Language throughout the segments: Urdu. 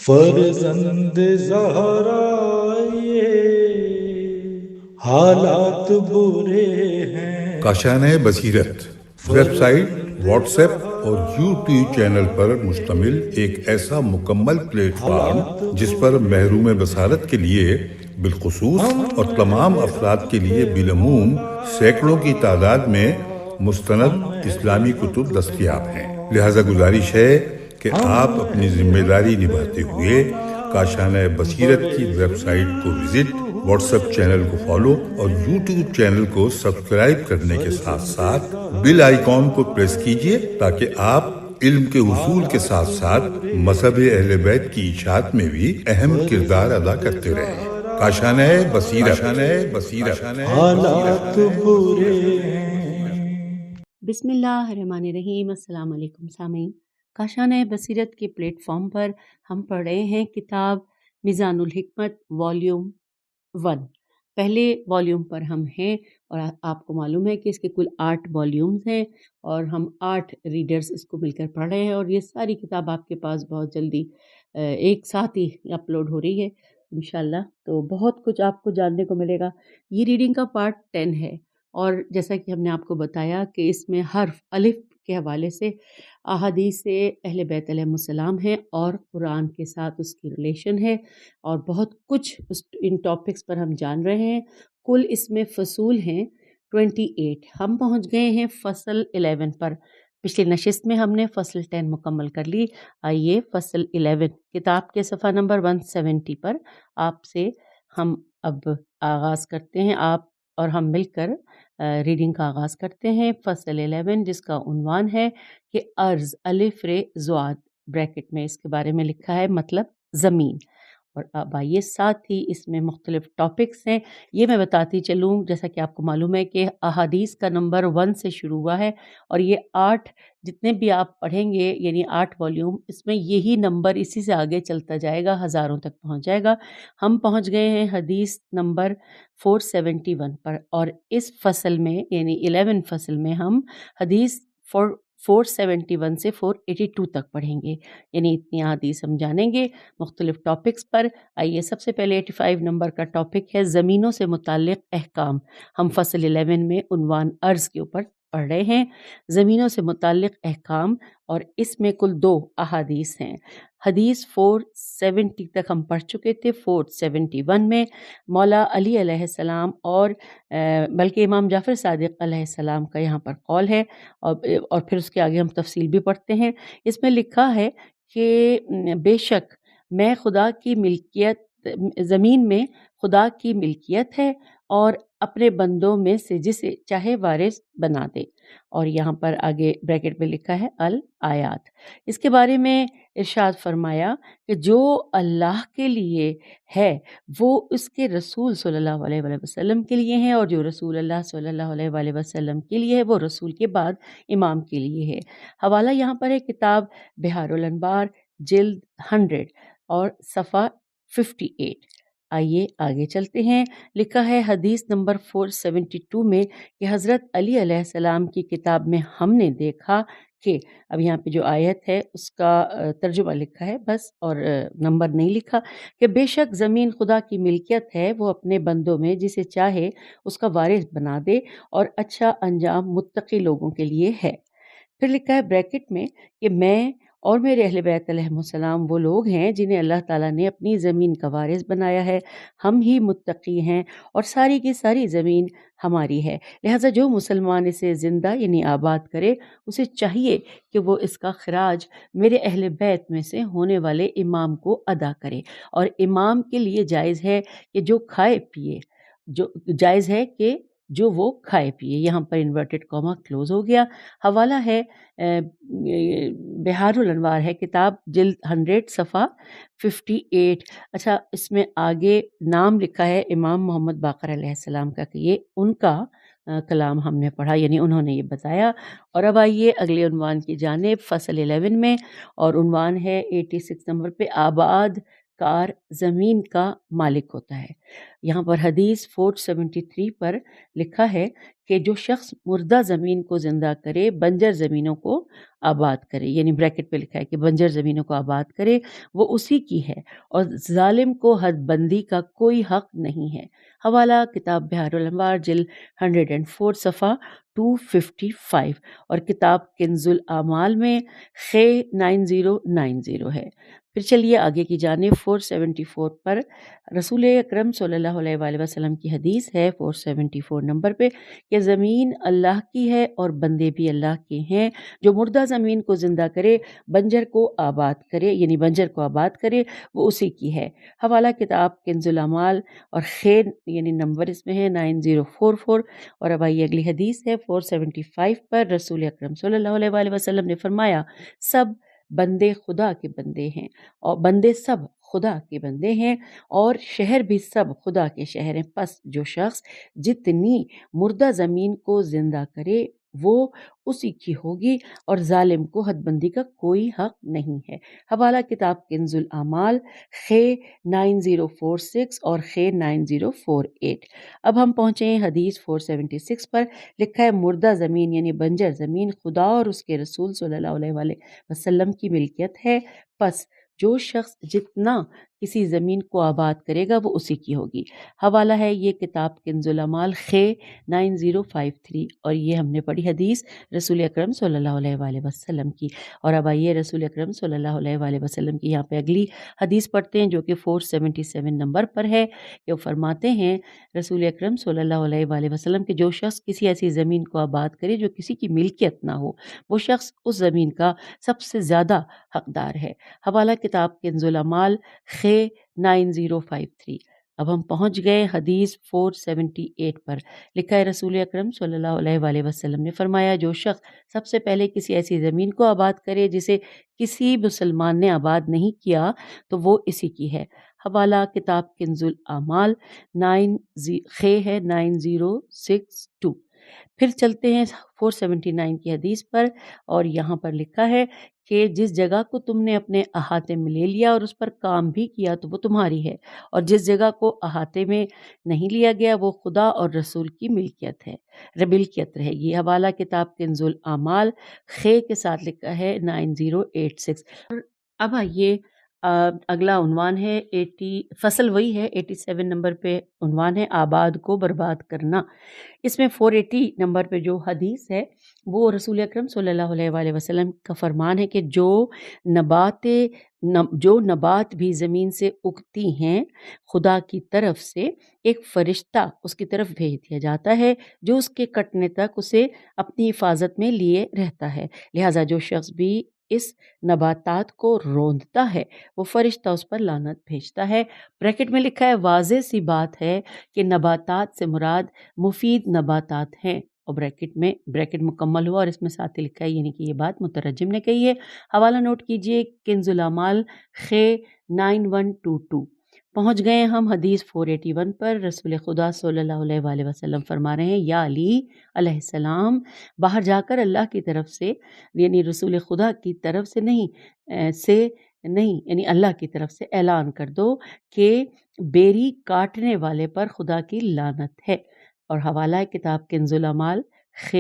فرزند زہرا یہ حالات برے ہیں۔ کاشانۂ بصیرت ویب سائٹ، واٹس ایپ اور یوٹیوب چینل پر مشتمل ایک ایسا مکمل پلیٹ فارم جس پر محروم بصارت کے لیے بالخصوص اور تمام افراد کے لیے بالعموم سینکڑوں کی تعداد میں مستند اسلامی کتب دستیاب ہیں۔ لہذا گزارش ہے کہ آپ اپنی ذمہ داری نبھاتے ہوئے کاشانۂ بصیرت کی ویب سائٹ کو وزٹ، واٹس ایپ چینل کو فالو اور یوٹیوب چینل کو سبسکرائب کرنے کے ساتھ ساتھ بیل آئیکن کو پریس کیجئے تاکہ آپ علم کے حصول کے ساتھ ساتھ مذہب اہل بیت کی اشاعت میں بھی اہم کردار ادا کرتے رہیں۔ کاشانۂ بصیرت۔ حالات برے ہیں۔ بسم اللہ الرحمن الرحیم۔ السلام علیکم سامعین، کاشانۂ بصیرت کے پلیٹ فارم پر ہم پڑھ رہے ہیں کتاب میزان الحکمت والیوم 1۔ پہلے والیوم پر ہم ہیں اور آپ کو معلوم ہے کہ اس کے کل 8 والیومز ہیں اور ہم 8 ریڈرز اس کو مل کر پڑھ رہے ہیں، اور یہ ساری کتاب آپ کے پاس بہت جلدی ایک ساتھ ہی اپلوڈ ہو رہی ہے انشاءاللہ، تو بہت کچھ آپ کو جاننے کو ملے گا۔ یہ ریڈنگ کا پارٹ 10 ہے، اور جیسا کہ ہم نے آپ کو بتایا کہ اس میں حرف الف کے حوالے سے احادیث سے اہل بیت علیہ السلام ہیں اور قرآن کے ساتھ اس کی ریلیشن ہے، اور بہت کچھ ان ٹاپکس پر ہم جان رہے ہیں۔ کل اس میں فصول ہیں 28۔ ہم پہنچ گئے ہیں فصل 11 پر۔ پچھلی نشست میں ہم نے فصل 10 مکمل کر لی۔ آئیے فصل 11 کتاب کے صفحہ نمبر 170 پر آپ سے ہم اب آغاز کرتے ہیں، آپ اور ہم مل کر ریڈنگ کا آغاز کرتے ہیں۔ فصل 11 جس کا عنوان ہے کہ ارض الف ر زواد، بریکٹ میں اس کے بارے میں لکھا ہے مطلب زمین۔ اور اب آئیے ساتھ ہی اس میں مختلف ٹاپکس ہیں، یہ میں بتاتی چلوں جیسا کہ آپ کو معلوم ہے کہ احادیث کا نمبر 1 سے شروع ہوا ہے، اور یہ 8 جتنے بھی آپ پڑھیں گے یعنی 8 والیوم، اس میں یہی نمبر اسی سے آگے چلتا جائے گا، ہزاروں تک پہنچ جائے گا۔ ہم پہنچ گئے ہیں حدیث نمبر 471 پر، اور اس فصل میں یعنی 11 فصل میں ہم حدیث 471 سے 482 تک پڑھیں گے، یعنی اتنی حدیث ہم جانیں گے مختلف ٹاپکس پر۔ آئیے سب سے پہلے 85 نمبر کا ٹاپک ہے زمینوں سے متعلق احکام۔ ہم فصل 11 میں عنوان ارض کے اوپر پڑھ رہے ہیں، زمینوں سے متعلق احکام، اور اس میں کل 2 احادیث ہیں۔ حدیث 470 تک ہم پڑھ چکے تھے۔ 471 میں مولا علی علیہ السلام اور بلکہ امام جعفر صادق علیہ السلام کا یہاں پر قول ہے، اور پھر اس کے آگے ہم تفصیل بھی پڑھتے ہیں۔ اس میں لکھا ہے کہ بے شک میں خدا کی ملکیت، زمین میں خدا کی ملکیت ہے اور اپنے بندوں میں سے جسے چاہے وارث بنا دے، اور یہاں پر آگے بریکٹ میں لکھا ہے الآیات۔ اس کے بارے میں ارشاد فرمایا کہ جو اللہ کے لیے ہے وہ اس کے رسول صلی اللہ علیہ وآلہ وسلم کے لیے ہے، اور جو رسول اللہ صلی اللہ علیہ وآلہ وسلم کے لیے ہے وہ رسول کے بعد امام کے لیے ہے۔ حوالہ یہاں پر ہے کتاب بحار الانوار جلد 100 اور صفحہ 58۔ آئیے آگے چلتے ہیں۔ لکھا ہے حدیث نمبر 472 میں کہ حضرت علی علیہ السلام کی کتاب میں ہم نے دیکھا کہ، اب یہاں پہ جو آیت ہے اس کا ترجمہ لکھا ہے بس، اور نمبر نہیں لکھا، کہ بے شک زمین خدا کی ملکیت ہے، وہ اپنے بندوں میں جسے چاہے اس کا وارث بنا دے، اور اچھا انجام متقی لوگوں کے لیے ہے۔ پھر لکھا ہے بریکٹ میں کہ میں اور میرے اہل بیت علیہ السلام وہ لوگ ہیں جنہیں اللہ تعالیٰ نے اپنی زمین کا وارث بنایا ہے، ہم ہی متقی ہیں اور ساری کی ساری زمین ہماری ہے، لہٰذا جو مسلمان اسے زندہ یعنی آباد کرے اسے چاہیے کہ وہ اس کا خراج میرے اہل بیت میں سے ہونے والے امام کو ادا کرے، اور امام کے لیے جائز ہے کہ جو کھائے پیے، جو جائز ہے کہ جو وہ کھائے پیے، یہاں پر انورٹڈ کاما کلوز ہو گیا۔ حوالہ ہے بحار الانوار ہے کتاب جلد 100 صفحہ 58۔ اچھا، اس میں آگے نام لکھا ہے امام محمد باقر علیہ السلام کا، کہ یہ ان کا کلام ہم نے پڑھا، یعنی انہوں نے یہ بتایا۔ اور اب آئیے اگلے عنوان کی جانب فصل 11 میں، اور عنوان ہے 86 نمبر پہ آباد کار زمین کا مالک ہوتا ہے۔ یہاں پر حدیث 473 پر لکھا ہے کہ جو شخص مردہ زمین کو زندہ کرے، بنجر زمینوں کو آباد کرے، یعنی بریکٹ پہ لکھا ہے کہ بنجر زمینوں کو آباد کرے، وہ اسی کی ہے اور ظالم کو حد بندی کا کوئی حق نہیں ہے۔ حوالہ کتاب بحار الانوار جلد 104 صفحہ 255 اور کتاب کنز الاعمال میں خ 9090 ہے۔ پھر چلیے آگے کی جانب 474 پر رسول اکرم صلی اللہ علیہ وآلہ وسلم کی حدیث ہے 474 نمبر پہ کہ زمین اللہ کی ہے اور بندے بھی اللہ کے ہیں۔ جو مردہ زمین کو زندہ کرے، بنجر کو آباد کرے، یعنی بنجر کو آباد کرے، وہ اسی کی ہے۔ حوالہ کتاب کنز الاعمال اور خیر یعنی نمبر اس میں ہے 9044۔ اور اب آئیے اگلی حدیث ہے 475 پر رسول اکرم صلی اللہ علیہ وآلہ وسلم نے فرمایا سب بندے خدا کے بندے ہیں اور بندے سب خدا کے بندے ہیں اور شہر بھی سب خدا کے شہر ہیں، پس جو شخص جتنی مردہ زمین کو زندہ کرے وہ اسی کی ہوگی اور ظالم کو حد بندی کا کوئی حق نہیں ہے۔ حوالہ کتاب کنز الاعمال خ 9046 اور خ 9048۔ اب ہم پہنچے ہیں حدیث 476 پر، لکھا ہے مردہ زمین یعنی بنجر زمین خدا اور اس کے رسول صلی اللہ علیہ وآلہ وسلم کی ملکیت ہے، پس جو شخص جتنا کسی زمین کو آباد کرے گا وہ اسی کی ہوگی۔ حوالہ ہے یہ کتاب کنز الاعمال خ 9053 اور یہ ہم نے پڑھی حدیث رسول اکرم صلی اللہ علیہ وآلہ وسلم کی۔ اور اب آئیے رسول اکرم صلی اللہ علیہ وآلہ وسلم کی یہاں پہ اگلی حدیث پڑھتے ہیں جو کہ 477 نمبر پر ہے کہ وہ فرماتے ہیں رسول اکرم صلی اللہ علیہ وآلہ وسلم کہ جو شخص کسی ایسی زمین کو آباد کرے جو کسی کی ملکیت نہ ہو، وہ شخص اس زمین کا سب سے زیادہ حقدار ہے۔ حوالہ کتاب کنز الاعمال خ 9053۔ اب ہم پہنچ گئے حدیث 478 پر، لکھا ہے رسول اکرم صلی اللہ علیہ وآلہ وسلم نے فرمایا جو شخص سب سے پہلے کسی ایسی زمین کو آباد کرے جسے کسی مسلمان نے آباد نہیں کیا تو وہ اسی کی ہے۔ حوالہ کتاب کنز الاعمال خ ہے 9062۔ پھر چلتے ہیں 479 کی حدیث پر اور یہاں پر لکھا ہے کہ جس جگہ کو تم نے اپنے احاطے میں لے لیا اور اس پر کام بھی کیا تو وہ تمہاری ہے، اور جس جگہ کو احاطے میں نہیں لیا گیا وہ خدا اور رسول کی ملکیت رہے گی۔ حوالہ کتاب کنز الاعمال خ کے ساتھ لکھا ہے 9086۔ اب آئیے اگلا عنوان ہے فصل وہی ہے 87 نمبر پہ عنوان ہے آباد کو برباد کرنا۔ اس میں 480 نمبر پہ جو حدیث ہے وہ رسول اکرم صلی اللہ علیہ وآلہ وسلم کا فرمان ہے کہ جو نبات بھی زمین سے اگتی ہیں خدا کی طرف سے ایک فرشتہ اس کی طرف بھیج دیا جاتا ہے جو اس کے کٹنے تک اسے اپنی حفاظت میں لیے رہتا ہے، لہٰذا جو شخص بھی اس نباتات کو روندتا ہے وہ فرشتہ اس پر لعنت بھیجتا ہے۔ بریکٹ میں لکھا ہے واضح سی بات ہے کہ نباتات سے مراد مفید نباتات ہیں، اور بریکٹ مکمل ہوا اور اس میں ساتھ لکھا ہے یعنی کہ یہ بات مترجم نے کہی ہے۔ حوالہ نوٹ کیجئے کنز الاعمال خ 9122۔ پہنچ گئے ہم حدیث 481 پر، رسول خدا صلی اللہ علیہ وآلہ وسلم فرما رہے ہیں یا علی علیہ السلام باہر جا کر اللہ کی طرف سے یعنی رسول خدا کی طرف سے نہیں یعنی اللہ کی طرف سے اعلان کر دو کہ بیری کاٹنے والے پر خدا کی لعنت ہے۔ اور حوالہ کتاب کنز الاعمال خ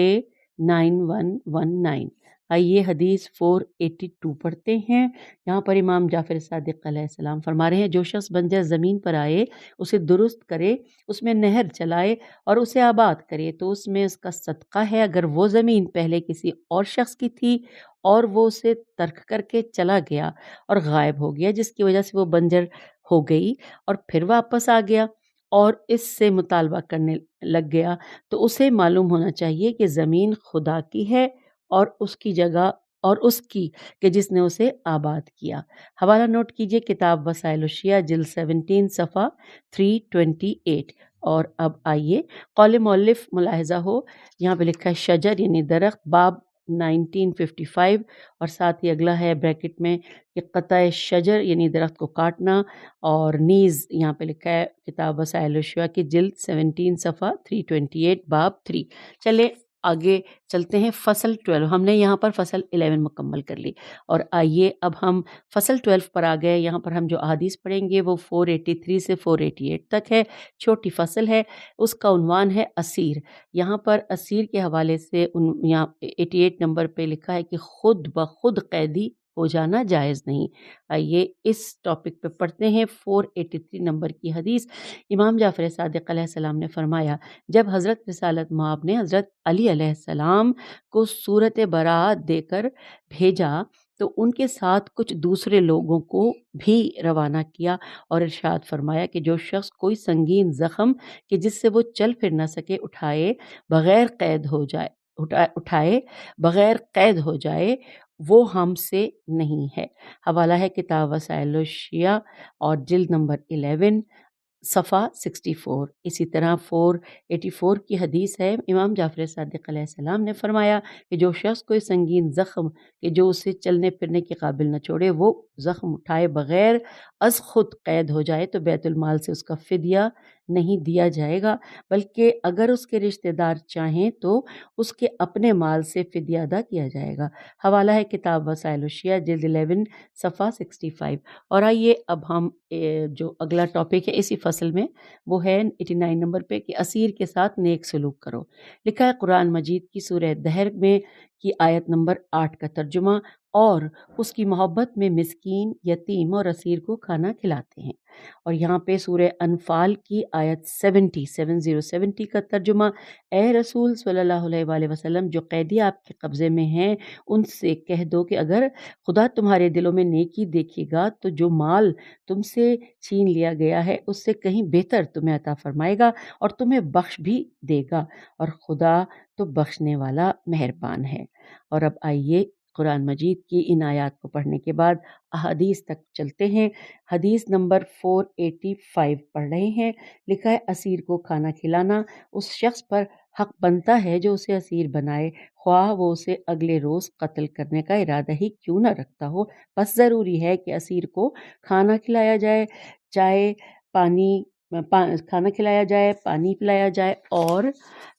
9119۔ آئیے حدیث 482 پڑھتے ہیں۔ یہاں پر امام جعفر صادق علیہ السلام فرما رہے ہیں جو شخص بنجر زمین پر آئے اسے درست کرے، اس میں نہر چلائے اور اسے آباد کرے تو اس میں اس کا صدقہ ہے۔ اگر وہ زمین پہلے کسی اور شخص کی تھی اور وہ اسے ترک کر کے چلا گیا اور غائب ہو گیا جس کی وجہ سے وہ بنجر ہو گئی اور پھر واپس آ گیا اور اس سے مطالبہ کرنے لگ گیا تو اسے معلوم ہونا چاہیے کہ زمین خدا کی ہے اور اس کی جگہ اور اس کی کہ جس نے اسے آباد کیا۔ حوالہ نوٹ کیجئے کتاب وسائل الشیعہ جلد 17 صفحہ 328۔ اور اب آئیے قول مؤلف ملاحظہ ہو، یہاں پہ لکھا ہے شجر یعنی درخت، باب 1955، اور ساتھ ہی اگلا ہے بریکٹ میں کہ قطع شجر یعنی درخت کو کاٹنا، اور نیز یہاں پہ لکھا ہے کتاب وسائل الشیعہ کی جلد 17 صفحہ 328 باب 3۔ چلے آگے چلتے ہیں فصل 12. ہم نے یہاں پر فصل 11 مکمل کر لی اور آئیے اب ہم فصل 12 پر آ گئے. یہاں پر ہم جو احادیث پڑھیں گے وہ 483 سے 488 تک ہے. چھوٹی فصل ہے. اس کا عنوان ہے اسیر. یہاں پر اسیر کے حوالے سے یہاں 88 نمبر پہ لکھا ہے کہ خود بخود قیدی ہو جانا جائز نہیں. آئیے اس ٹاپک پہ پڑھتے ہیں 483 نمبر کی حدیث. امام جعفر صادق علیہ السلام نے فرمایا جب حضرت رسالت مآب نے حضرت علی علیہ السلام کو صورت برات دے کر بھیجا تو ان کے ساتھ کچھ دوسرے لوگوں کو بھی روانہ کیا اور ارشاد فرمایا کہ جو شخص کوئی سنگین زخم کہ جس سے وہ چل پھر نہ سکے اٹھائے بغیر قید ہو جائے وہ ہم سے نہیں ہے. حوالہ ہے کتاب وسائل الشیعہ اور جلد نمبر 11 صفحہ 64. اسی طرح 484 کی حدیث ہے. امام جعفر صادق علیہ السلام نے فرمایا کہ جو شخص کوئی سنگین زخم کہ جو اسے چلنے پھرنے کے قابل نہ چھوڑے وہ زخم اٹھائے بغیر از خود قید ہو جائے تو بیت المال سے اس کا فدیہ نہیں دیا جائے گا بلکہ اگر اس کے رشتہ دار چاہیں تو اس کے اپنے مال سے فدیہ ادا کیا جائے گا. حوالہ ہے کتاب وسائل الشیعہ جلد 11 صفحہ 65. اور آئیے اب ہم جو اگلا ٹاپک ہے اسی فصل میں وہ ہے 89 نمبر پہ کہ اسیر کے ساتھ نیک سلوک کرو. لکھا ہے قرآن مجید کی سورہ دہر میں کی آیت نمبر 8 کا ترجمہ اور اس کی محبت میں مسکین یتیم اور اسیر کو کھانا کھلاتے ہیں. اور یہاں پہ سورہ انفال کی آیت 70 کا ترجمہ اے رسول صلی اللہ علیہ وآلہ وسلم جو قیدی آپ کے قبضے میں ہیں ان سے کہہ دو کہ اگر خدا تمہارے دلوں میں نیکی دیکھے گا تو جو مال تم سے چھین لیا گیا ہے اس سے کہیں بہتر تمہیں عطا فرمائے گا اور تمہیں بخش بھی دے گا اور خدا تو بخشنے والا مہربان ہے. اور اب آئیے قرآن مجید کی ان آیات کو پڑھنے کے بعد احادیث تک چلتے ہیں. حدیث نمبر 485 پڑھ رہے ہیں. لکھا ہے اسیر کو کھانا کھلانا اس شخص پر حق بنتا ہے جو اسے اسیر بنائے خواہ وہ اسے اگلے روز قتل کرنے کا ارادہ ہی کیوں نہ رکھتا ہو. بس ضروری ہے کہ اسیر کو کھانا کھلایا جائے پانی پلایا جائے اور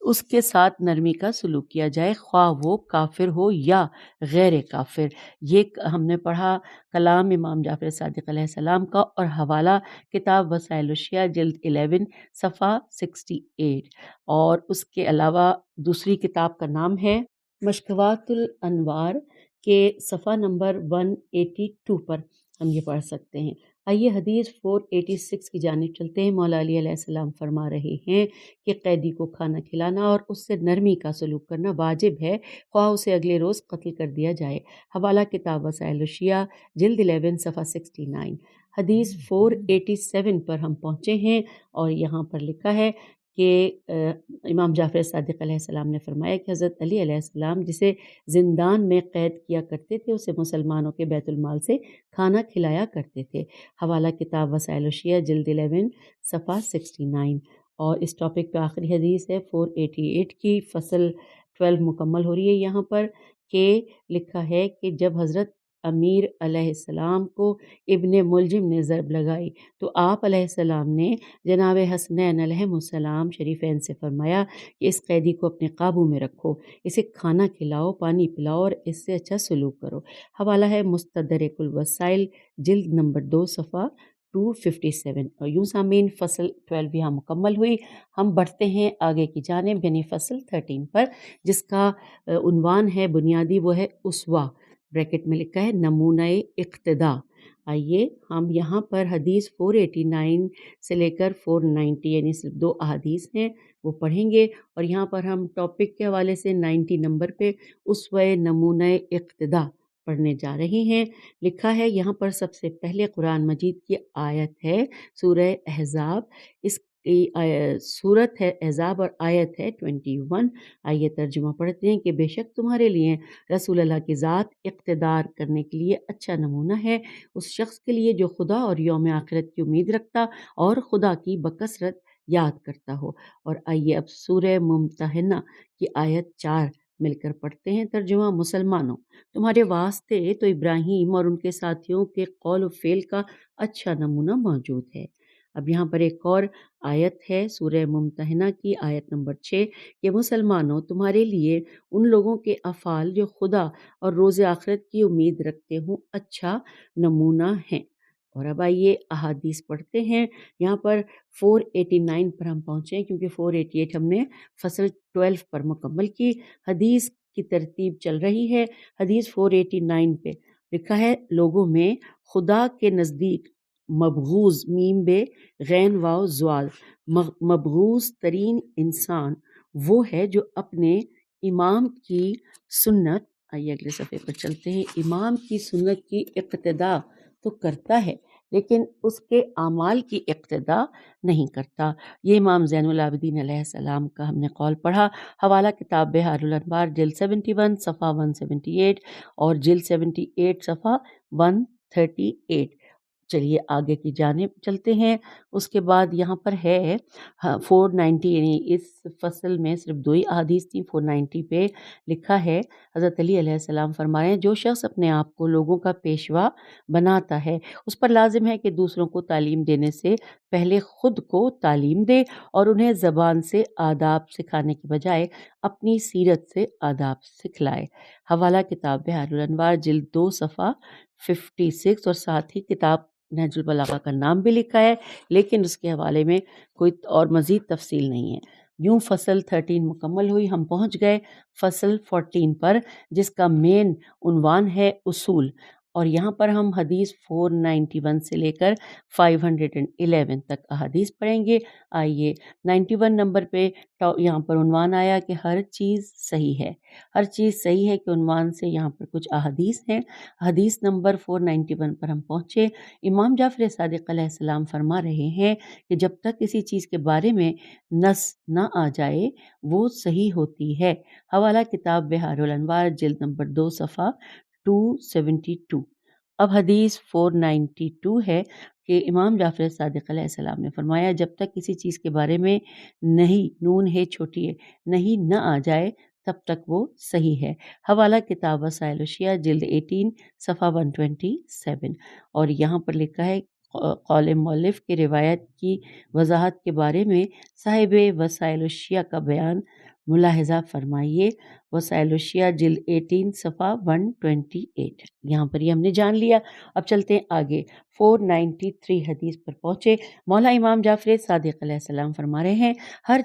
اس کے ساتھ نرمی کا سلوک کیا جائے خواہ وہ کافر ہو یا غیر کافر. یہ ہم نے پڑھا کلام امام جعفر صادق علیہ السلام کا اور حوالہ کتاب وسائل الشیعہ جلد 11 صفحہ 68. اور اس کے علاوہ دوسری کتاب کا نام ہے مشکوات الانوار کے صفحہ نمبر 182 پر ہم یہ پڑھ سکتے ہیں. آئیے حدیث 486 کی جانب چلتے ہیں. مولا علی علیہ السلام فرما رہے ہیں کہ قیدی کو کھانا کھلانا اور اس سے نرمی کا سلوک کرنا واجب ہے خواہ اسے اگلے روز قتل کر دیا جائے. حوالہ کتاب وسائل الشیعہ جلد 11 صفحہ 69. حدیث 487 پر ہم پہنچے ہیں اور یہاں پر لکھا ہے کہ امام جعفر صادق علیہ السلام نے فرمایا کہ حضرت علی علیہ السلام جسے زندان میں قید کیا کرتے تھے اسے مسلمانوں کے بیت المال سے کھانا کھلایا کرتے تھے. حوالہ کتاب وسائل الشیعہ جلد 11 صفحہ 69. اور اس ٹاپک پہ آخری حدیث ہے 488 کی فصل 12 مکمل ہو رہی ہے. یہاں پر کہ لکھا ہے کہ جب حضرت امیر علیہ السلام کو ابن ملجم نے ضرب لگائی تو آپ علیہ السلام نے جناب حسنین علیہ السلام شریفین سے فرمایا کہ اس قیدی کو اپنے قابو میں رکھو، اسے کھانا کھلاؤ، پانی پلاؤ اور اس سے اچھا سلوک کرو. حوالہ ہے مستدرک الوسائل جلد نمبر 2 صفحہ 257. اور یوں سامعین فصل 12 یہاں مکمل ہوئی. ہم بڑھتے ہیں آگے کی جانب یعنی فصل 13 پر جس کا عنوان ہے بنیادی وہ ہے اسوہ، بریکٹ میں لکھا ہے نمونہ اقتداء. آئیے ہم یہاں پر حدیث 489 سے لے کر 490 یعنی صرف 2 احادیث ہیں وہ پڑھیں گے اور یہاں پر ہم ٹاپک کے حوالے سے 90 نمبر پہ اسوہ نمونہ اقتداء پڑھنے جا رہے ہیں. لکھا ہے یہاں پر سب سے پہلے قرآن مجید کی آیت ہے سورہ احزاب. اس سورت ہے احزاب اور آیت ہے 21. آئیے ترجمہ پڑھتے ہیں کہ بے شک تمہارے لیے رسول اللہ کی ذات اقتدار کرنے کے لیے اچھا نمونہ ہے اس شخص کے لیے جو خدا اور یوم آخرت کی امید رکھتا اور خدا کی بکثرت یاد کرتا ہو. اور آئیے اب سورہ ممتحنہ کی آیت 4 مل کر پڑھتے ہیں. ترجمہ مسلمانوں تمہارے واسطے تو ابراہیم اور ان کے ساتھیوں کے قول و فعل کا اچھا نمونہ موجود ہے. اب یہاں پر ایک اور آیت ہے سورہ ممتحنہ کی آیت نمبر 6 کہ مسلمانوں تمہارے لیے ان لوگوں کے افعال جو خدا اور روز آخرت کی امید رکھتے ہوں اچھا نمونہ ہیں۔ اور اب آئیے احادیث پڑھتے ہیں۔ یہاں پر 489 پر ہم پہنچے کیونکہ 488 ہم نے فصل 12 پر مکمل کی۔ حدیث کی ترتیب چل رہی ہے۔ حدیث 489 پہ لکھا ہے لوگوں میں خدا کے نزدیک مبغوض میم بے غین واو زوال مبغوض ترین انسان وہ ہے جو اپنے امام کی سنت، آئیے اگلے صفحے پر چلتے ہیں، امام کی سنت کی اقتدا تو کرتا ہے لیکن اس کے اعمال کی اقتدا نہیں کرتا۔ یہ امام زین العابدین علیہ السلام کا ہم نے قول پڑھا۔ حوالہ کتاب بحار الانوار جلد 71 صفحہ 178 اور جلد 78 صفحہ 138۔ چلیے آگے کی جانب چلتے ہیں۔ اس کے بعد یہاں پر ہے 490، یعنی اس فصل میں صرف 2 ہی احادیث تھیں۔ 490 پہ لکھا ہے حضرت علی علیہ السلام فرما رہے ہیں جو شخص اپنے آپ کو لوگوں کا پیشوا بناتا ہے اس پر لازم ہے کہ دوسروں کو تعلیم دینے سے پہلے خود کو تعلیم دے اور انہیں زبان سے آداب سکھانے کے بجائے اپنی سیرت سے آداب سکھلائے۔ حوالہ کتاب بحار الانوار جلد 2 صفحہ 56 اور ساتھ ہی کتاب نہج البلاغہ کا نام بھی لکھا ہے لیکن اس کے حوالے میں کوئی اور مزید تفصیل نہیں ہے۔ یوں فصل 13 مکمل ہوئی، ہم پہنچ گئے فصل 14 پر جس کا مین عنوان ہے اصول، اور یہاں پر ہم حدیث 491 سے لے کر 511 تک احادیث پڑھیں گے۔ آئیے 91 نمبر پہ یہاں پر عنوان آیا کہ ہر چیز صحیح ہے، ہر چیز صحیح ہے کہ عنوان سے یہاں پر کچھ احادیث ہیں۔ حدیث نمبر 491 پر ہم پہنچے۔ امام جعفر صادق علیہ السلام فرما رہے ہیں کہ جب تک کسی چیز کے بارے میں نص نہ آ جائے وہ صحیح ہوتی ہے۔ حوالہ کتاب بحار الانوار جلد نمبر 2 صفحہ 272۔ اب حدیث 492 ہے کہ امام جعفر صادق علیہ السلام نے فرمایا جب تک کسی چیز کے بارے میں نہیں، نون ہے چھوٹی ہے، نہیں نہ آ جائے تب تک وہ صحیح ہے۔ حوالہ کتاب وسائل الشیعہ جلد 18 صفحہ 127۔ اور یہاں پر لکھا ہے قول مؤلف کی روایت کی وضاحت کے بارے میں صاحب وسائل الشیعہ کا بیان ملاحظہ فرمائیے۔ وسائل الشیعہ جلد 18 صفحہ 128۔ یہاں پر یہ ہم نے جان لیا۔ اب چلتے ہیں آگے 493 حدیث پر پہنچے۔ مولا امام جعفر صادق علیہ السلام فرما رہے ہیں ہر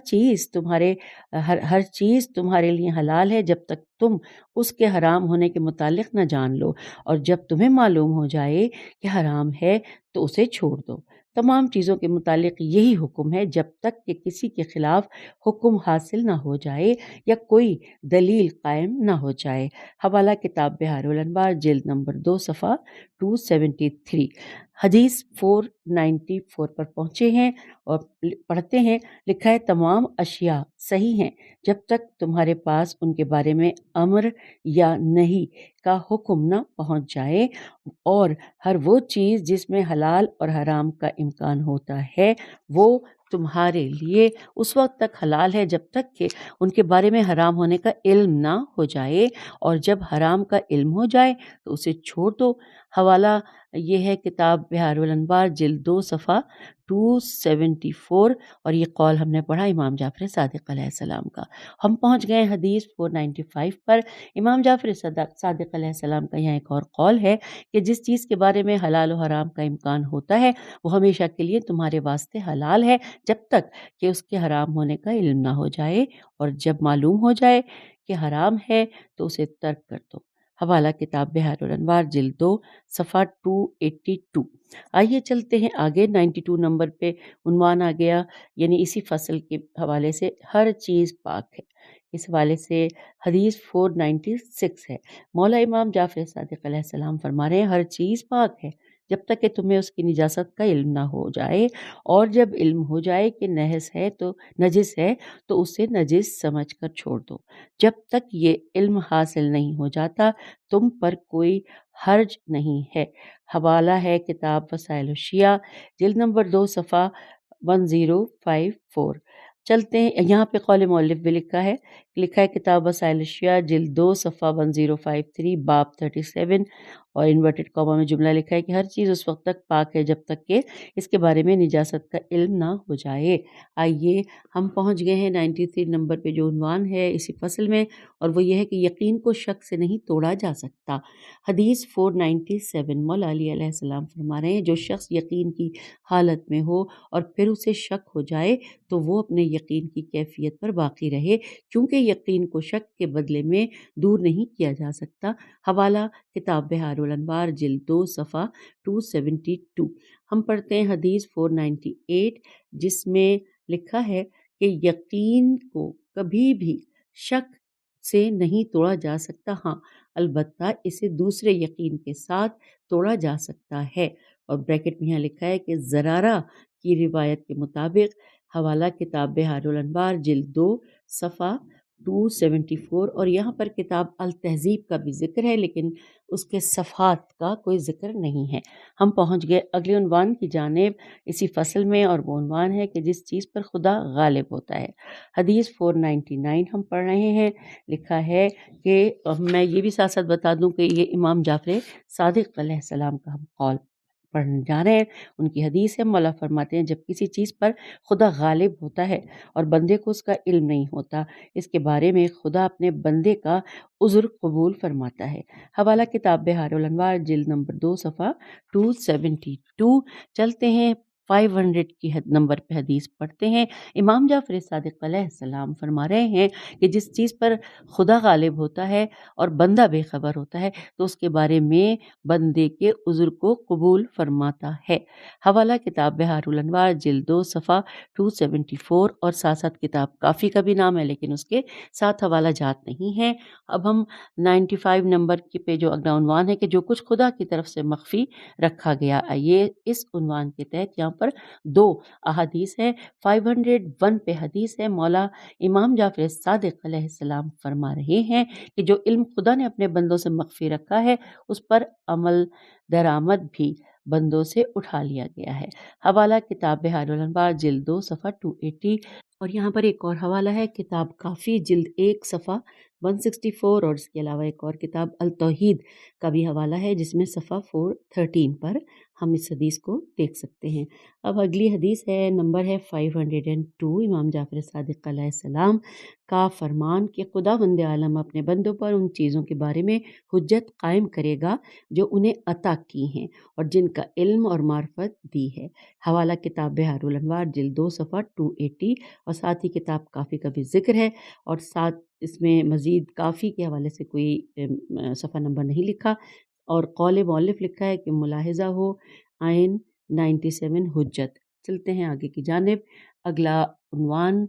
چیز تمہارے لیے حلال ہے جب تک تم اس کے حرام ہونے کے متعلق نہ جان لو، اور جب تمہیں معلوم ہو جائے کہ حرام ہے تو اسے چھوڑ دو۔ تمام چیزوں کے متعلق یہی حکم ہے جب تک کہ کسی کے خلاف حکم حاصل نہ ہو جائے یا کوئی دلیل قائم نہ ہو جائے۔ حوالہ کتاب بحار الانوار جلد نمبر 2 صفحہ 273۔ حدیث 494 پر پہنچے ہیں اور پڑھتے ہیں، لکھا ہے تمام اشیاء صحیح ہیں جب تک تمہارے پاس ان کے بارے میں امر یا نہیں کا حکم نہ پہنچ جائے، اور ہر وہ چیز جس میں حلال اور حرام کا امکان ہوتا ہے وہ تمہارے لیے اس وقت تک حلال ہے جب تک کہ ان کے بارے میں حرام ہونے کا علم نہ ہو جائے، اور جب حرام کا علم ہو جائے تو اسے چھوڑ دو۔ حوالہ یہ ہے کتاب بحار الانوار جلد 2 صفحہ 274، اور یہ قول ہم نے پڑھا امام جعفر صادق علیہ السلام کا۔ ہم پہنچ گئے حدیث 495 پر۔ امام جعفر صادق علیہ السلام کا یہاں ایک اور قول ہے کہ جس چیز کے بارے میں حلال و حرام کا امکان ہوتا ہے وہ ہمیشہ کے لیے تمہارے واسطے حلال ہے جب تک کہ اس کے حرام ہونے کا علم نہ ہو جائے، اور جب معلوم ہو جائے کہ حرام ہے تو اسے ترک کر دو۔ حوالہ کتاب بحار الانوار جلد 2 صفحہ 282۔ آئیے چلتے ہیں آگے 92 نمبر پہ عنوان آ گیا، یعنی اسی فصل کے حوالے سے ہر چیز پاک ہے۔ اس حوالے سے حدیث 496 ہے۔ مولا امام جعفر صادق علیہ السلام فرما رہے ہیں ہر چیز پاک ہے جب تک کہ تمہیں اس کی نجاست کا علم نہ ہو جائے، اور جب علم ہو جائے کہ نجس ہے تو اسے نجس سمجھ کر چھوڑ دو۔ جب تک یہ علم حاصل نہیں ہو جاتا تم پر کوئی حرج نہیں ہے۔ حوالہ ہے کتاب وسائل الشیعہ جلد نمبر 2 صفحہ 1054۔ چلتے ہیں، یہاں پہ قول مؤلف بھی لکھا ہے لکھا ہے کتاب وسائل اشیاء جلد 2 صفحہ 1053 باب 37 اور انورٹڈ کاما میں جملہ لکھا ہے کہ ہر چیز اس وقت تک پاک ہے جب تک کہ اس کے بارے میں نجاست کا علم نہ ہو جائے۔ آئیے ہم پہنچ گئے ہیں 93 نمبر پہ جو عنوان ہے اسی فصل میں، اور وہ یہ ہے کہ یقین کو شک سے نہیں توڑا جا سکتا۔ حدیث 497 مولا علی علیہ السلام فرما رہے ہیں جو شخص یقین کی حالت میں ہو اور پھر اسے شک ہو جائے تو وہ اپنے یقین کی کیفیت پر باقی رہے، کیونکہ یقین کو شک کے بدلے میں دور نہیں کیا جا سکتا۔ حوالہ کتاب بحار الانوار جلد 2 صفحہ 272۔ ہم پڑھتے ہیں حدیث 498 جس میں لکھا ہے کہ یقین کو کبھی بھی شک سے نہیں توڑا جا سکتا، ہاں البتہ اسے دوسرے یقین کے ساتھ توڑا جا سکتا ہے۔ اور بریکٹ میں یہاں لکھا ہے کہ زرارہ کی روایت کے مطابق، حوالہ کتاب بحار الانوار جلد 2 صفحہ 274، اور یہاں پر کتاب التہذیب کا بھی ذکر ہے لیکن اس کے صفحات کا کوئی ذکر نہیں ہے۔ ہم پہنچ گئے اگلے عنوان کی جانب اسی فصل میں، اور وہ عنوان ہے کہ جس چیز پر خدا غالب ہوتا ہے۔ حدیث 499 ہم پڑھ رہے ہیں، لکھا ہے کہ میں یہ بھی ساتھ ساتھ بتا دوں کہ یہ امام جعفر صادق علیہ السلام کا ہم قول پڑھنے جا رہے ہیں۔ ان کی حدیث ہے، مولا فرماتے ہیں جب کسی چیز پر خدا غالب ہوتا ہے اور بندے کو اس کا علم نہیں ہوتا، اس کے بارے میں خدا اپنے بندے کا عذر قبول فرماتا ہے۔ حوالہ کتاب بحار الانوار جلد نمبر 2 صفحہ 272۔ چلتے ہیں 500 کی نمبر پہ حدیث پڑھتے ہیں۔ امام جعفر صادق علیہ السلام فرما رہے ہیں کہ جس چیز پر خدا غالب ہوتا ہے اور بندہ بے خبر ہوتا ہے تو اس کے بارے میں بندے کے عذر کو قبول فرماتا ہے۔ حوالہ کتاب بحار الانوار جلد 2 صفحہ 274، اور ساتھ ساتھ کتاب کافی کا بھی نام ہے لیکن اس کے ساتھ حوالہ جات نہیں ہیں۔ اب ہم 95 نمبر کی پہ جو اگلا عنوان ہے کہ جو کچھ خدا کی طرف سے مخفی رکھا گیا، یہ اس عنوان کے تحت یہاں پر 2 احادیث ہیں۔ 501 پہ حدیث ہے، مولا امام جعفر صادق علیہ السلام فرما رہے ہیں کہ جو علم خدا نے اپنے بندوں سے مخفی رکھا ہے اس پر عمل درآمد بھی بندوں سے اٹھا لیا گیا ہے۔ حوالہ کتاب بحار الانوار جلد 2 صفحہ 280، اور یہاں پر ایک اور حوالہ ہے کتاب کافی جلد 1 صفحہ 164، اور اس کے علاوہ ایک اور کتاب التوحید کا بھی حوالہ ہے جس میں صفحہ 413 پر ہم اس حدیث کو دیکھ سکتے ہیں۔ اب اگلی حدیث ہے، نمبر ہے 502، امام جعفر صادق علیہ السلام کا فرمان کہ خداوند عالم اپنے بندوں پر ان چیزوں کے بارے میں حجت قائم کرے گا جو انہیں عطا کی ہیں اور جن کا علم اور معرفت دی ہے۔ حوالہ کتاب بحار الانوار جلد 2 صفحہ 280، اور ساتھ ہی کتاب کافی کا بھی ذکر ہے، اور ساتھ اس میں مزید کافی کے حوالے سے کوئی صفحہ نمبر نہیں لکھا، اور قول مؤلف لکھا ہے کہ ملاحظہ ہو آئین 97 حجت۔ چلتے ہیں آگے کی جانب۔ اگلا عنوان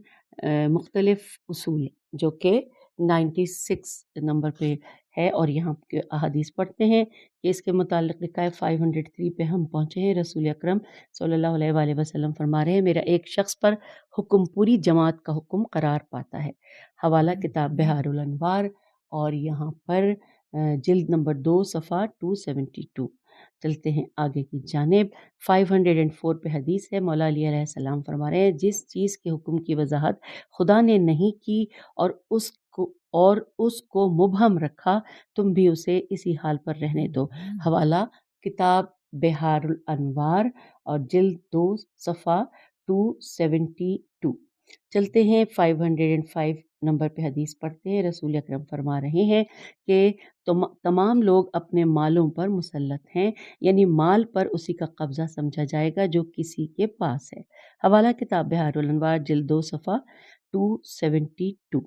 مختلف اصول جو کہ 96 نمبر پہ ہے، اور یہاں کے احادیث پڑھتے ہیں کہ اس کے متعلق لکھا ہے 503 پہ ہم پہنچے ہیں۔ رسول اکرم صلی اللہ علیہ وآلہ وسلم فرما رہے ہیں میرا ایک شخص پر حکم پوری جماعت کا حکم قرار پاتا ہے۔ حوالہ کتاب بحار الانوار، اور یہاں پر جلد نمبر 2 صفحہ 272۔ چلتے ہیں آگے کی جانب۔ 504 پہ حدیث ہے، مولا علی علیہ السلام فرما رہے ہیں جس چیز کے حکم کی وضاحت خدا نے نہیں کی اور اس کو مبہم رکھا، تم بھی اسے اسی حال پر رہنے دو۔ حوالہ کتاب بحار الانوار اور جلد 2 صفحہ 272۔ چلتے ہیں 505 نمبر پہ حدیث پڑھتے ہیں۔ رسول اکرم فرما رہے ہیں کہ تمام لوگ اپنے مالوں پر مسلط ہیں، یعنی مال پر اسی کا قبضہ سمجھا جائے گا جو کسی کے پاس ہے۔ حوالہ کتاب بحار الانوار جلد 2 صفحہ 272۔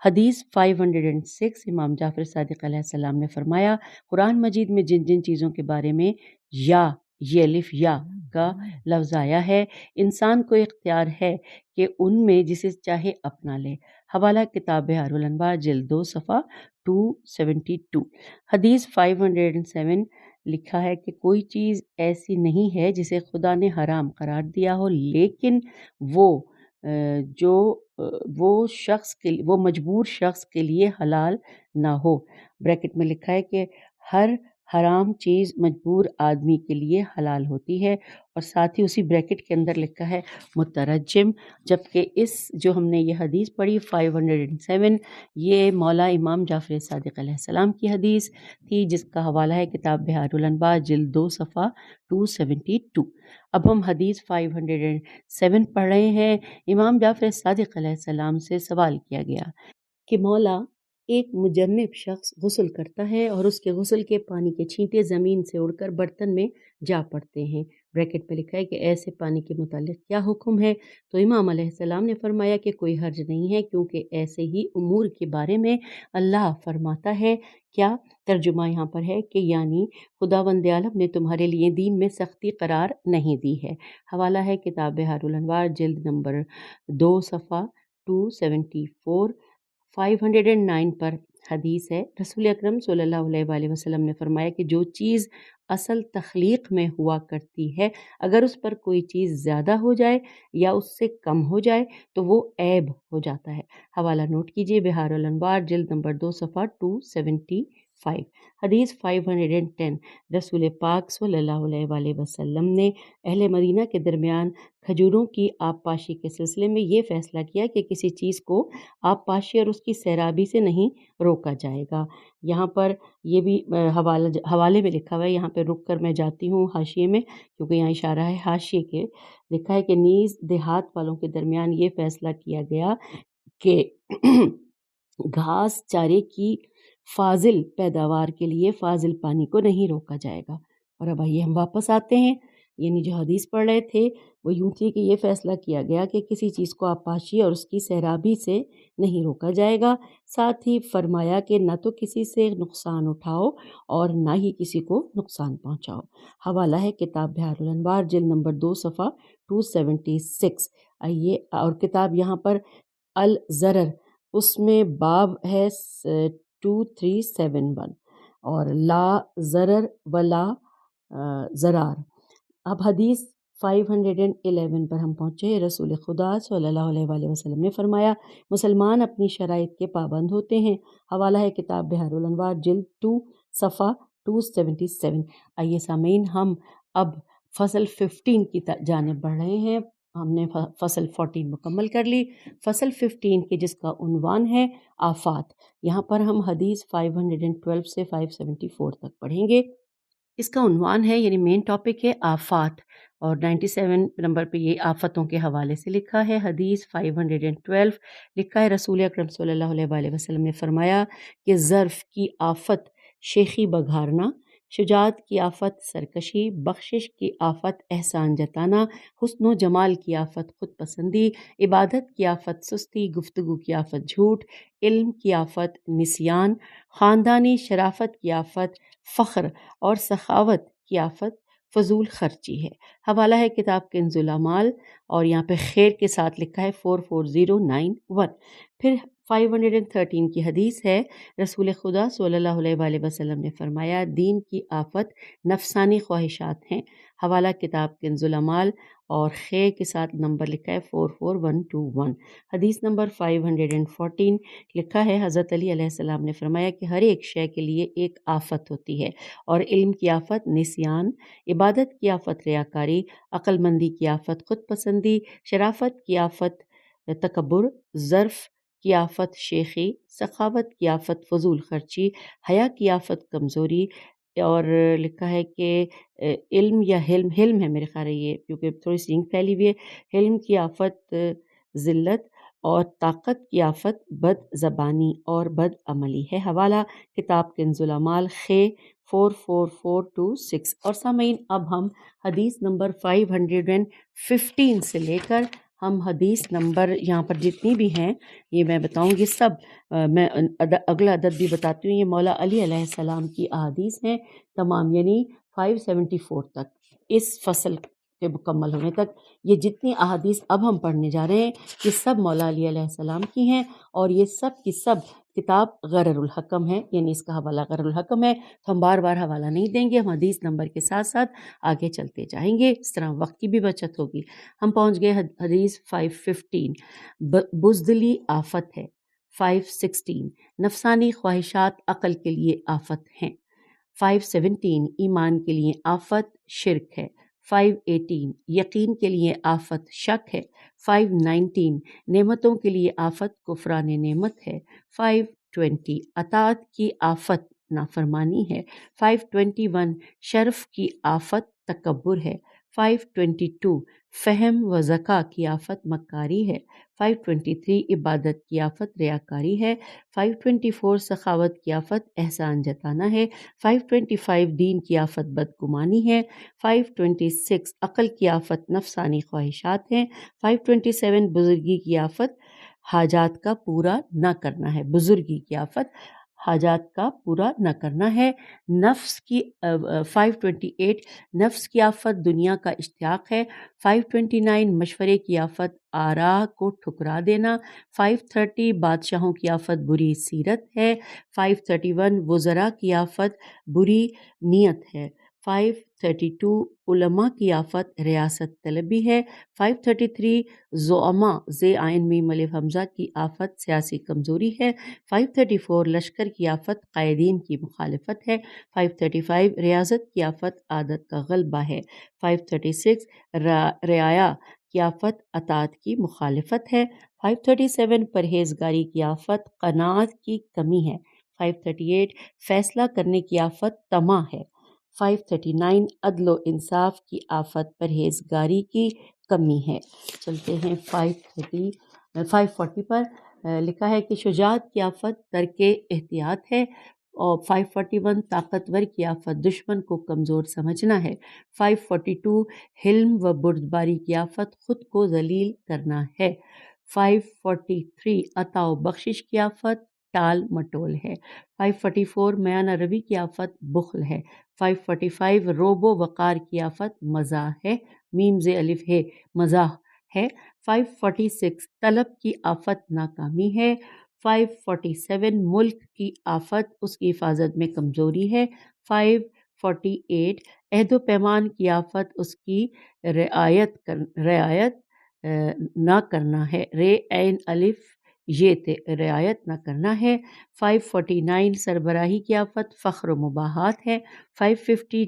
حدیث 506، امام جعفر صادق علیہ السلام نے فرمایا قرآن مجید میں جن جن چیزوں کے بارے میں یا یہ الف یا کا لفظ آیا ہے انسان کو اختیار ہے کہ ان میں جسے چاہے اپنا لے۔ حوالہ کتاب بحار الانوار جلد 2 صفحہ 272۔ حدیث 507 لکھا ہے کہ کوئی چیز ایسی نہیں ہے جسے خدا نے حرام قرار دیا ہو لیکن وہ مجبور شخص کے لیے حلال نہ ہو۔ بریکٹ میں لکھا ہے کہ ہر حرام چیز مجبور آدمی کے لیے حلال ہوتی ہے، اور ساتھ ہی اسی بریکٹ کے اندر لکھا ہے مترجم، جبکہ اس جو ہم نے یہ حدیث پڑھی 507 یہ مولا امام جعفر صادق علیہ السلام کی حدیث تھی، جس کا حوالہ ہے کتاب بحار الانوار جلد 2 صفحہ 272۔ اب ہم حدیث 507 پڑھ رہے ہیں۔ امام جعفر صادق علیہ السلام سے سوال کیا گیا کہ مولا، ایک مجنب شخص غسل کرتا ہے اور اس کے غسل کے پانی کے چھینٹے زمین سے اڑ کر برتن میں جا پڑتے ہیں، بریکٹ میں لکھا ہے کہ ایسے پانی کے متعلق کیا حکم ہے؟ تو امام علیہ السلام نے فرمایا کہ کوئی حرج نہیں ہے، کیونکہ ایسے ہی امور کے بارے میں اللہ فرماتا ہے۔ کیا ترجمہ یہاں پر ہے کہ یعنی خداوند عالم نے تمہارے لیے دین میں سختی قرار نہیں دی ہے۔ حوالہ ہے کتاب بحار الانوار جلد نمبر 2 صفحہ 274۔ 509 پر حدیث ہے، رسول اکرم صلی اللہ علیہ وآلہ وسلم نے فرمایا کہ جو چیز اصل تخلیق میں ہوا کرتی ہے، اگر اس پر کوئی چیز زیادہ ہو جائے یا اس سے کم ہو جائے تو وہ عیب ہو جاتا ہے۔ حوالہ نوٹ کیجیے، بحار الانوار جلد نمبر 2 صفحہ 275۔ حدیث 510، رسول پاک صلی اللہ علیہ وآلہ وسلم نے اہل مدینہ کے درمیان کھجوروں کی آب پاشی کے سلسلے میں یہ فیصلہ کیا کہ کسی چیز کو آب پاشی اور اس کی سیرابی سے نہیں روکا جائے گا۔ یہاں پر یہ بھی حوالے میں لکھا ہوا ہے، یہاں پہ رک کر میں جاتی ہوں حاشیے میں، کیونکہ یہاں اشارہ ہے حاشیے کے، لکھا ہے کہ نیز دیہات والوں کے درمیان یہ فیصلہ کیا گیا کہ گھاس چارے کی فاضل پیداوار کے لیے فاضل پانی کو نہیں روکا جائے گا۔ اور اب آئیے ہم واپس آتے ہیں، یعنی جو حدیث پڑھ رہے تھے وہ یوں تھی کہ یہ فیصلہ کیا گیا کہ کسی چیز کو آبپاشی اور اس کی سیرابی سے نہیں روکا جائے گا، ساتھ ہی فرمایا کہ نہ تو کسی سے نقصان اٹھاؤ اور نہ ہی کسی کو نقصان پہنچاؤ۔ حوالہ ہے کتاب بحار الانوار جلد نمبر 2 صفحہ 276۔ آئیے، اور کتاب یہاں پر الزرر، اس میں باب ہے 2371، اور لا ضرر ولا ضرار۔ اب حدیث 511 پر ہم پہنچے، رسول خدا صلی اللہ علیہ وآلہ وسلم نے فرمایا مسلمان اپنی شرائط کے پابند ہوتے ہیں۔ حوالہ ہے کتاب بحار الانوار جلد 2 صفحہ 277۔ آئیے سامعین، ہم اب فصل 15 کی جانب بڑھ رہے ہیں۔ ہم نے فصل 14 مکمل کر لی، فصل 15 کے جس کا عنوان ہے آفات، یہاں پر ہم حدیث 512 سے 574 تک پڑھیں گے۔ اس کا عنوان ہے، یعنی مین ٹاپک ہے آفات، اور 97 نمبر پہ یہ آفتوں کے حوالے سے لکھا ہے۔ حدیث 512 لکھا ہے، رسول اکرم صلی اللہ علیہ وآلہ وسلم نے فرمایا کہ ظرف کی آفت شیخی بگھارنا، شجاعت کی آفت سرکشی، بخشش کی آفت احسان جتانا، حسن و جمال کی آفت خود پسندی، عبادت کی آفت سستی، گفتگو کی آفت جھوٹ، علم کی آفت نسیان، خاندانی شرافت کی آفت فخر، اور سخاوت کی آفت فضول خرچی ہے۔ حوالہ ہے کتاب کنز الاعمال، اور یہاں پہ خیر کے ساتھ لکھا ہے 44091۔ پھر 513 کی حدیث ہے، رسول خدا صلی اللہ علیہ وآلہ وسلم نے فرمایا دین کی آفت نفسانی خواہشات ہیں۔ حوالہ کتاب کنز الاعمال، اور خیر کے ساتھ نمبر لکھا ہے 44121۔ حدیث نمبر 514 لکھا ہے، حضرت علی علیہ السلام نے فرمایا کہ ہر ایک شے کے لیے ایک آفت ہوتی ہے، اور علم کی آفت نسیان، عبادت کی آفت ریاکاری، عقل مندی کی آفت خود پسندی، شرافت کی آفت تکبر، ظرف کی آفت شیخی، سخاوت کی آفت فضول خرچی، حیا کی آفت کمزوری، اور لکھا ہے کہ علم یا حلم ہے میرے خیال ہے یہ، کیونکہ تھوڑی سی انک پھیلی ہوئی ہے، علم کی آفت ذلت، اور طاقت کی آفت بد زبانی اور بد عملی ہے۔ حوالہ کتاب کنز الاعمال خے 44426۔ اور سامعین، اب ہم حدیث نمبر 515 سے لے کر ہم حدیث نمبر یہاں پر جتنی بھی ہیں یہ میں بتاؤں گی سب، میں اگلا عدد بھی بتاتی ہوں، یہ مولا علی علیہ السلام کی احادیث ہیں تمام، یعنی 574 تک، اس فصل کے مکمل ہونے تک یہ جتنی احادیث اب ہم پڑھنے جا رہے ہیں یہ سب مولا علی علیہ السلام کی ہیں، اور یہ سب کی سب کتاب غرر الحکم ہے، یعنی اس کا حوالہ غرر الحکم ہے، تو ہم بار بار حوالہ نہیں دیں گے، ہم حدیث نمبر کے ساتھ ساتھ آگے چلتے جائیں گے، اس طرح وقت کی بھی بچت ہوگی۔ ہم پہنچ گئے حدیث 515، بزدلی آفت ہے۔ 516، نفسانی خواہشات عقل کے لیے آفت ہیں۔ 517 ایمان کے لیے آفت شرک ہے۔ 518 یقین کے لیے آفت شک ہے۔ 519 نعمتوں کے لیے آفت کفران نعمت ہے۔ 520 اطاعت کی آفت نافرمانی ہے۔ 521 شرف کی آفت تکبر ہے۔ 522 فہم و ذکا کی آفت مکاری ہے۔ 523 عبادت کی آفت ریاکاری ہے۔ 524 سخاوت کی آفت احسان جتانا ہے۔ 525 دین کی آفت بدگمانی ہے۔ 526 عقل کی آفت نفسانی خواہشات ہیں۔ 527 بزرگی کی آفت حاجات کا پورا نہ کرنا ہے۔ بزرگی کی آفت حاجات کا پورا نہ کرنا ہے۔ نفس کی 528 نفس کی آفت دنیا کا اشتیاق ہے۔ 529 مشورے کی آفت آراء کو ٹھکرا دینا۔ 530 بادشاہوں کی آفت بری سیرت ہے۔ 531 وزراء کی آفت بری نیت ہے۔ 532 علماء کی آفت ریاست طلبی ہے۔ 533 زعماء ذے عین میم الف حمزہ کی آفت سیاسی کمزوری ہے۔ 534 لشکر کی آفت قائدین کی مخالفت ہے۔ 535 ریاضت کی آفت عادت کا غلبہ ہے۔ 536 رعایا کی آفت اطاعت کی مخالفت ہے۔ 537 پرہیزگاری کی آفت قناعت کی کمی ہے۔ 538 فیصلہ کرنے کی آفت طمع ہے۔ 539 عدل و انصاف کی آفت پرہیزگاری کی کمی ہے۔ چلتے ہیں 540 پر لکھا ہے کہ شجاعت کی آفت ترک احتیاط ہے، اور 541 طاقتور کی آفت دشمن کو کمزور سمجھنا ہے۔ 542 حلم و بردباری کی آفت خود کو ذلیل کرنا ہے۔ 543 عطا و بخشش کی آفت ٹال مٹول ہے۔ 544 میانہ روی کی آفت بخل ہے۔ 545 روب و وقار کی آفت مزاح ہے، میم زے الف ہے مزاح ہے۔ 546 طلب کی آفت ناکامی ہے۔ 547 ملک کی آفت اس کی حفاظت میں کمزوری ہے۔ 548 عہد و پیمان کی آفت اس کی رعایت نہ کرنا ہے، رے عین الف یہ رعایت نہ کرنا ہے۔ 549 سربراہی کی آفت فخر و مباحات ہے۔ 550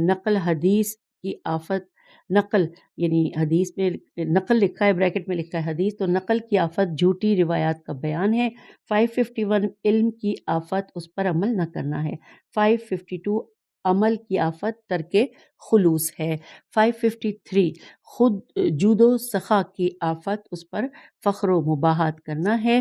نقل حدیث کی آفت، نقل یعنی حدیث میں نقل لکھا ہے، بریکٹ میں لکھا ہے حدیث، تو نقل کی آفت جھوٹی روایات کا بیان ہے۔ 551 علم کی آفت اس پر عمل نہ کرنا ہے۔ 552 عمل کی آفت ترک خلوص ہے۔ 553 خود جود و سخا کی آفت اس پر فخر و مباحات کرنا ہے۔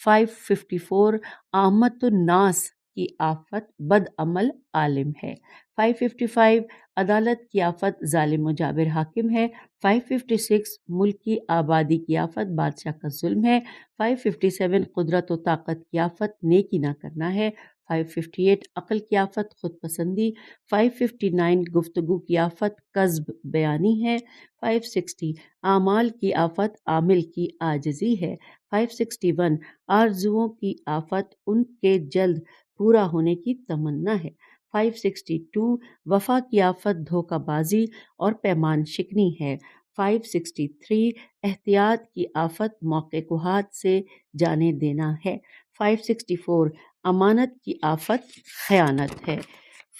554 عامت الناس کی آفت بد عمل عالم ہے۔ 555 عدالت کی آفت ظالم و جابر حاکم ہے۔ 556 ملک کی آبادی کی آفت بادشاہ کا ظلم ہے۔ 557 قدرت و طاقت کی آفت نیکی نہ کرنا ہے۔ 558 عقل کی آفت خود پسندی۔ 559 گفتگو کی آفت کذب بیانی ہے۔ 560 اعمال کی آفت عامل کی عاجزی ہے۔ 561 آرزوؤں کی آفت ان کے جلد پورا ہونے کی تمنا ہے۔ 562 وفا کی آفت دھوکہ بازی اور پیمان شکنی ہے۔ 563 احتیاط کی آفت موقع کو ہاتھ سے جانے دینا ہے۔ 564 امانت کی آفت خیانت ہے۔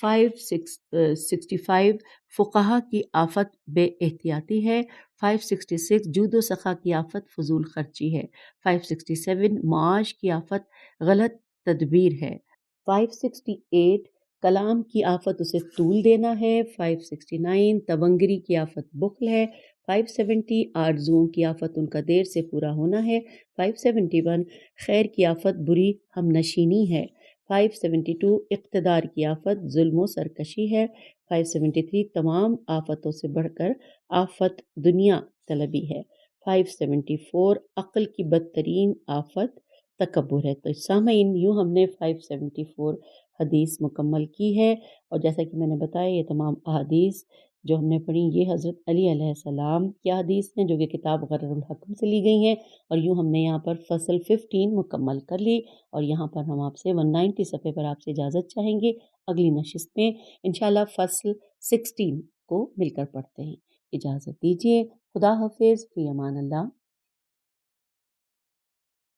565 فقہا کی آفت بے احتیاطی ہے۔ 566 جود و سخا کی آفت فضول خرچی ہے۔ 567 معاش کی آفت غلط تدبیر ہے۔ 568 کلام کی آفت اسے طول دینا ہے۔ 569 تونگری کی آفت بخل ہے۔ 570 آرزوؤں کی آفت ان کا دیر سے پورا ہونا ہے۔ 571 خیر کی آفت بری ہم نشینی ہے۔ 572 اقتدار کی آفت ظلم و سرکشی ہے۔ 573 تمام آفتوں سے بڑھ کر آفت دنیا طلبی ہے۔ 574 عقل کی بدترین آفت تکبر ہے۔ تو سامعین یوں ہم نے 574 حدیث مکمل کی ہے، اور جیسا کہ میں نے بتایا یہ تمام احادیث جو ہم نے پڑھی یہ حضرت علی علیہ السلام کی حدیث ہیں جو کہ کتاب غرر الحکم سے لی گئی ہیں، اور یوں ہم نے یہاں پر فصل 15 مکمل کر لی، اور یہاں پر ہم آپ سے 190 صفحے پر آپ سے اجازت چاہیں گے۔ اگلی نشست میں انشاءاللہ فصل 16 کو مل کر پڑھتے ہیں۔ اجازت دیجیے، خدا حافظ، فی امان اللہ۔